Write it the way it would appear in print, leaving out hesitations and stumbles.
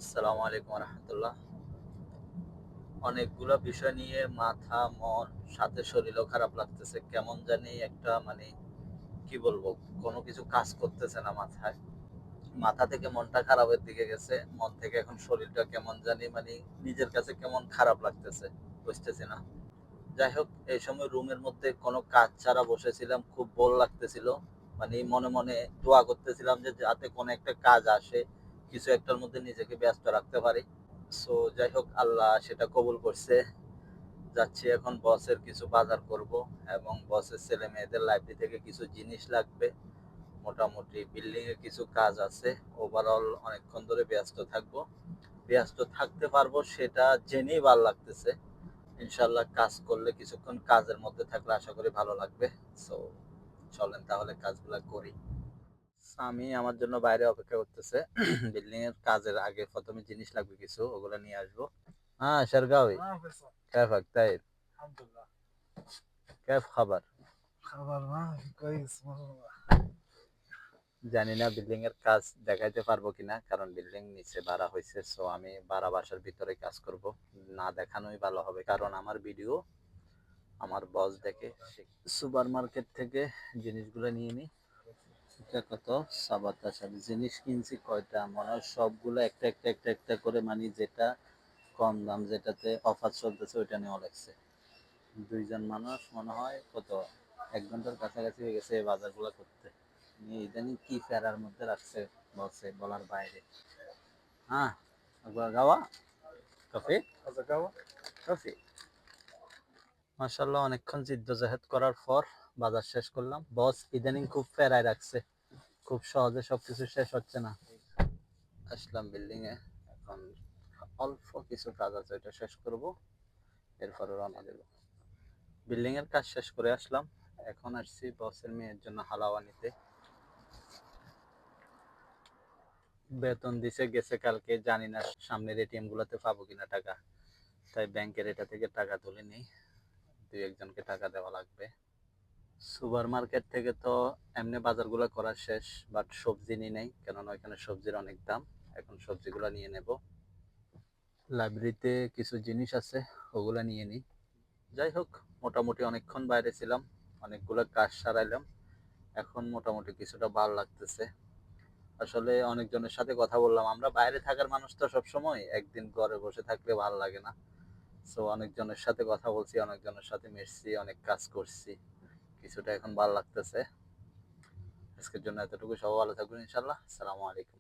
আসসালামু আলাইকুম রহমতুল্লাহ। অনেকগুলো বিষয় নিয়ে মাথা, মন, সাথে শরীরও খারাপ লাগতেছে। কেমন জানি একটা কি বলবো, কোনো কিছু কাজ করতেছে না মাথায়। মাথা থেকে মনটা খারাপের দিকে গেছে, মন থেকে এখন শরীরটা কেমন জানি নিজের কাছে কেমন খারাপ লাগতেছে, বুঝতেছি না। যাই হোক, এই সময় রুমের মধ্যে কোনো কাজ ছাড়া বসেছিলাম, খুব বোর লাগতেছিল। মনে মনে দোয়া করতেছিলাম যে যাতে কোনো একটা কাজ আসে, কিছু একটার মধ্যে নিজেকে ব্যস্ত রাখতে পারি। সো যাই হোক, আল্লাহ সেটা কবুল করছে। যাচ্ছি এখন বসের কিছু বাজার করব, এবং বসের ছেলে মেয়েদের লাইব্রেরি থেকে কিছু জিনিস লাগবে। মোটামুটি বিল্ডিং এর কিছু কাজ আছে। ওভারঅল অনেকক্ষণ ধরে ব্যস্ত থাকবো, ব্যস্ত থাকতে পারবো সেটা জেনেই ভালো লাগতেছে। ইনশাল্লাহ কাজ করলে, কিছুক্ষণ কাজের মধ্যে থাকলে আশা করি ভালো লাগবে। সো চলেন তাহলে কাজগুলা করি। স্বামী আমার জন্য বাইরে অপেক্ষা করতেছে। বিল্ডিং এর কাজের আগে প্রথমে জিনিস লাগবে কিছু, ওগুলো নিয়ে আসবো। হ্যাঁ শারগাওই। كيفك طيب؟ الحمد لله. كيف خبر؟ خبر ما في كويس مرة. জানি না বিল্ডিং এর কাজ দেখাইতে পারবো কিনা, কারণ বিল্ডিং নিচে ভাড়া হয়েছে। সো আমি ভাড়া বাসার ভিতরে কাজ করব, না দেখানোই ভালো হবে, কারণ আমার ভিডিও আমার বস দেখে। সুপার মার্কেট থেকে জিনিসগুলো নিয়ে নি। এটা কত? 87 জিনিস কিনছি। কয়টা? মনে হয় সবগুলো একটা একটা একটা একটা করে, যেটা কম দাম, যেটাতে অফার চলতেছে ওইটা নেওয়া লাগছে। দুইজন মানুষ মনে হয় কত 1 ঘন্টার কাছাকাছি হয়ে গেছে এই বাজারগুলো করতে। ইদানিং কি ফেরার মধ্যে রাখছে, বলছে বলার বাইরে। হ্যাঁ, একবার গাওয়া কফি, গাওয়া কফি। মাশাল্লাহ, অনেকক্ষণ জিদ্দোজাহেদ করার পর বাজার শেষ করলাম। বস ইদানিং খুব ফেরায় রাখছে, খুব সহজে সবকিছু শেষ হচ্ছে না। আসলাম বিল্ডিং এ, এখন অল্প কিছু কাজ আছে, ওইটা শেষ করব, এরপরে রওনা দেব। বিল্ডিং এর কাজ শেষ করে আসলাম। এখন আসছি বসের মেয়ের জন্য হালাওয়া নিতে। বেতন দিছে, গেছে কালকে। জানি না সামনের এটিএম গুলাতে পাবো কিনা টাকা, তাই ব্যাংকের এটা থেকে টাকা তুলে নেই। দুই একজনকে টাকা দেওয়া লাগবে। সুপার মার্কেট থেকে তো এমনি বাজারগুলো করা শেষ, বাট সবজি নিয়ে নেই, কেননা ওইখানে সবজির অনেক দাম। এখন সবজিগুলো নিয়ে নেব। লাইব্রেরিতে কিছু জিনিস আছে, ওগুলা নিয়ে নিই। যাই হোক, মোটামুটি অনেকক্ষণ বাইরে ছিলাম, অনেকগুলো কাজ সারাইলাম। এখন মোটামুটি কিছুটা ভালো লাগতেছে। আসলে অনেকজনের সাথে কথা বললাম। আমরা বাইরে থাকার মানুষ তো, সবসময় একদিন ঘরে বসে থাকলে ভালো লাগে না। সো অনেকজনের সাথে কথা বলছি, অনেকজনের সাথে মিশছি, অনেক কাজ করছি, কিছুটা এখন ভালো লাগতেছে। আজকের জন্য এতটুকু। সবাই ভালো থাকবেন ইনশাল্লাহ। আসসালামু আলাইকুম।